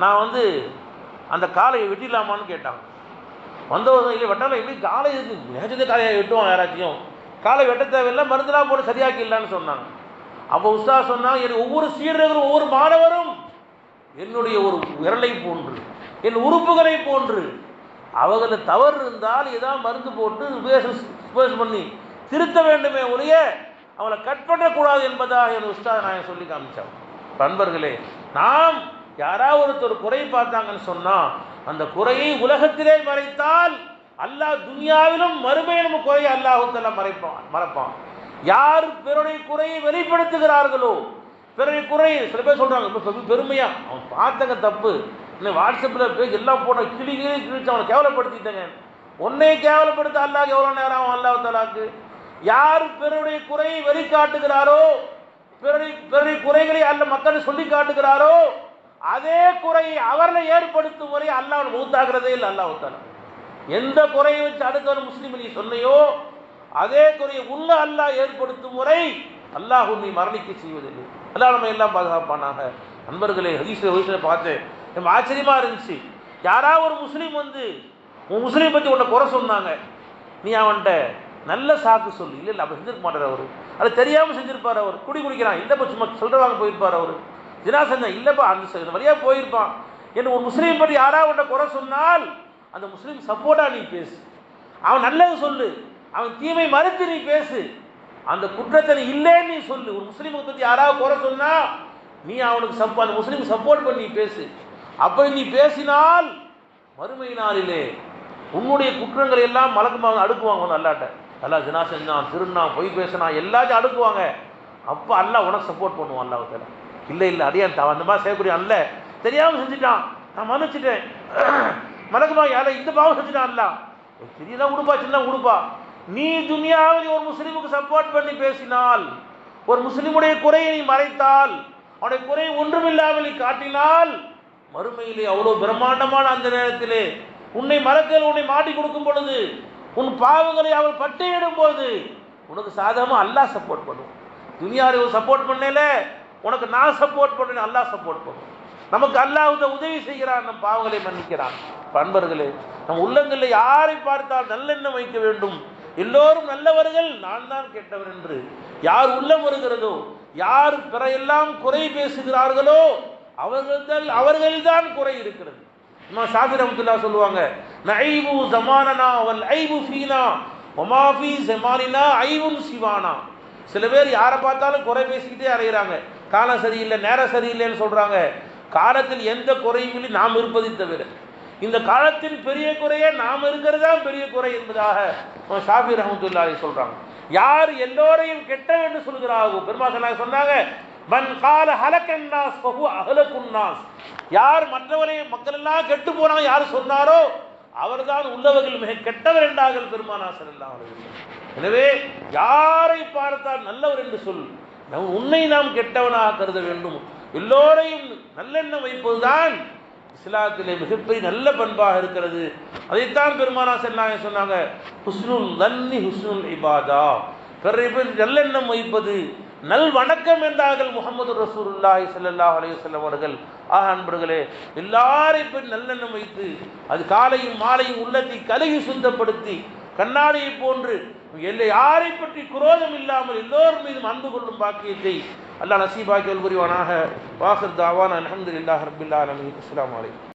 நான் அந்த காலையை வெட்டிடலாமான்னு கேட்டாங்க. வந்தவங்க இல்லை வெட்டாலும் எப்படி காலை நகைச்சதே காலையை வெட்டுவாங்க, யாராச்சும் காலை வெட்ட தேவையில்லை, மருந்துலாம் போட்டு சரியாக்கிடலான்னு சொன்னாங்க. அப்போ உஸ்தாத் சொன்னாங்க, என் ஒவ்வொரு சீடர்களும் ஒவ்வொரு மாணவரும் என்னுடைய ஒரு விரலை போன்று, என் உறுப்புகளை போன்று, அவங்கள தவறு இருந்தால் ஏதாவது மருந்து போட்டு உபதேசம் பண்ணி திருத்த வேண்டுமே ஒழிய அவளை கட் பண்ணக்கூடாது என்பதாக என் உஸ்தாத் நான் சொல்லி காமிச்சாங்க. நண்பர்களே, நாம் யாராவது ஒருத்தர் குறை பார்த்தாங்கன்னு சொன்னால் அந்த குறையை உலகத்திலே மறைத்தால் அல்லாஹ் துனியாவிலும் மறுமையிலும் குறையை அல்லாஹ் தஆலா மறைப்பான். யார் பிறருடைய குறையை வெளிப்படுத்துகிறார்களோ, பிறருடைய குறை சில பேர் சொல்கிறாங்க பெருமையா, அவன் பார்த்தங்க தப்பு, இன்னும் வாட்ஸ்அப்பில் பேசி எல்லாம் போட்ட கிழிச்சு அவனை கேவலப்படுத்திட்டேங்க. உன்னை கேவலப்படுத்த அல்லாஹ் எவ்வளோ நேரம் ஆகும் அல்லாஹ் தஆலாக்கு? யார் பிறருடைய குறையை வெளிக்காட்டுகிறாரோ, பிறருடைய குறைகளை அல்ல மக்கள் சொல்லி காட்டுகிறாரோ, அதே குறையை அவர்களை ஏற்படுத்தும் வரை அல்லாஹ் மூத்தாகிறதே இல்லை. அல்லாஹ் தஆலா எந்த குறையை வச்சு அடுத்தவன் முஸ்லீம் நீ சொன்னையோ அதே குறையை உள்ள அல்லாஹ் ஏற்படுத்தும் முறை அல்லாஹ் உன்னை மரணிக்க செய்வதில்லை. அல்லாஹ் நம்ம எல்லாம் பாதுகாப்பானாக. நண்பர்களே, ஹதீஸில் பார்த்தேன், நம்ம ஆச்சரியமா இருந்துச்சு. யாராவது ஒரு முஸ்லீம் உன் முஸ்லீம் பற்றி உன்னை குறை சொன்னாங்க, நீ அவன்கிட்ட நல்ல சாக்கு சொல்லு. இல்லை அப்போ செஞ்சிருக்க மாட்டார் அவர், அது தெரியாமல் செஞ்சிருப்பார். அவர் குடிக்கிறான், இல்லைப்பா சும்மா சொல்கிறவாங்க போயிருப்பார். அவர் ஜினா செஞ்சான், இல்லைப்பா அந்த வழியாக போயிருப்பான். என்று ஒரு முஸ்லீம் பற்றி யாராவது உன்னை குறை சொன்னால் அந்த முஸ்லீம் சப்போர்ட்டாக நீ பேசு, அவன் நல்லது சொல்லு, அவன் தீமை மறுத்து நீ பேசு, அந்த குற்றத்தை நீ இல்லைன்னு நீ சொல்லு. ஒரு முஸ்லீமை பற்றி யாராவது குறை சொன்னா நீ அவனுக்கு அந்த முஸ்லீம் சப்போர்ட் பண்ணி பேசு. அப்படி நீ பேசினால் மறுமை நாளிலே உன்னுடைய குற்றங்களை எல்லாம் மலக்குமாக அடுக்குவாங்க. அல்லாட்ட அல்லாஹ் ஜினா செஞ்சான், திருநான், பொய் பேசினான், எல்லாத்தையும் அடுக்குவாங்க. அப்போ அல்லாஹ் உனக்கு சப்போர்ட் பண்ணுவான். அல்லாஹ் தஆலா இல்லை அடியான் அந்த மாதிரி செய்யக்கூடிய அல்ல, தெரியாமல் செஞ்சுட்டான், நான் மன்னிச்சிட்டேன், மலக்குமா யாரை இந்த பாவம் செஞ்சுட்டான், அல்ல பெரியதான் உடுப்பா சின்ன உடுப்பா, நீ துனியாவில் ஒரு முஸ்லிமுக்கு சப்போர்ட் பண்ணி பேசினால், ஒரு முஸ்லிமுடைய குறையை நீ மறைத்தால், அவனுடைய குறை ஒன்றுமில்லாமல் நீ காட்டினால், மறுமையிலே அவ்வளவு பிரம்மாண்டமான அந்த நேரத்திலே உன்னை மறக்கல் உன்னை மாட்டி கொடுக்கும் பொழுது, உன் பாவங்களை அவள் பட்டியிடும் போது உனக்கு சாதகமா அல்லாஹ் சப்போர்ட் பண்ணும். துனியாவில் சப்போர்ட் பண்ணல, உனக்கு நான் சப்போர்ட் பண்ணேன், அல்லாஹ் சப்போர்ட் பண்ணும். நமக்கு அல்லாஹ் உதவி செய்கிறான், நம் பாவங்களை மன்னிக்கிறான். பண்பர்களே, நம் உள்ளங்களில் யாரை பார்த்தால் நல்லெண்ணம் வைக்க வேண்டும். எல்லோரும் நல்லவர்கள், நான் தான் கெட்டவர் என்று யார் உள்ளம் வருகிறதோ, யார் பிற எல்லாம் குறை பேசுகிறார்களோ அவர்களில்தான் குறை இருக்கிறது. இமாம் ஷாஃபி ரஹ்மத்துல்லாஹி சொல்லுவாங்க, நஐபு ஸமானனா வல் ஐபு ஃபீனா வமா ஃபீ ஸமானினா ஐபுன் சிவானா. சில பேர் யாரை பார்த்தாலும் குறை பேசிக்கிட்டே அறையிறாங்க. காலம் சரியில்லை, நேரம் சரியில்லைன்னு சொல்றாங்க. காலத்தில் எந்த குறையும் இல்லை, நாம் இருப்பதை தவிர. இந்த காலத்தின் பெரிய குறையே நாம் இருக்கிறது தான் பெரிய குறை என்பதாக ஷாஃபி ரஹ்மத்துல்லாஹி சொல்றாங்க. யார் எல்லோரையும் கெட்டவன் என்று சொல்கிறார்கள், பெருமாள் சொன்னாங்க, மன் கால ஹலக்கன் நாஸ் ஃபஹு அஹ்லகுன் நாஸ். யார் மற்றவரை மக்கள் எல்லாம் கெட்டு போனாங்க யார் சொன்னாரோ அவர்தான் உள்ளவர்கள் மிக கெட்டவர் என்றார்கள் பெருமானார் ஸல்லல்லாஹு அலைஹி வஸல்லம். எனவே யாரை பார்த்தால் நல்லவர் என்று சொல், உன்னை நாம் கெட்டவனாக கருத வேண்டும். எல்லோரையும் நல்லெண்ணம் வைப்பதுதான் இஸ்லாத்திலே மிகப்பெரிய நல்ல பண்பாக இருக்கிறது. அதைத்தான் பெருமானார் ஸல்லல்லாஹு அலைஹி வஸல்லம் சொன்னாங்க, ஹுஸ்னுல் தன்னி ஹுஸ்னுல் இபாதா. பிறரை நல்லெண்ணம் வைப்பது நல் வணக்கம் என்றார்கள் முஹம்மது ரசூலுல்லாஹி ஸல்லல்லாஹு அலைஹி வஸல்லம் அவர்கள். அன்பர்களே, எல்லாரையும் போய் நல்லெண்ணம் வைத்து அது காலையும் மாலையும் உள்ளத்தை கழுகி சுத்தப்படுத்தி கண்ணாடியை போன்று யாரை பற்றி குரோதம் இல்லாமல் எல்லோரும் மீதும் அன்பு கொள்ளும் பாக்கியத்தை அல்லாஹ் நசீபாக்கி புரிவானாக. வாஹிர் தாவானா அல்ஹம்துலில்லாஹி ரப்பில் ஆலமீன். அஸ்ஸலாமு அலைக்கும்.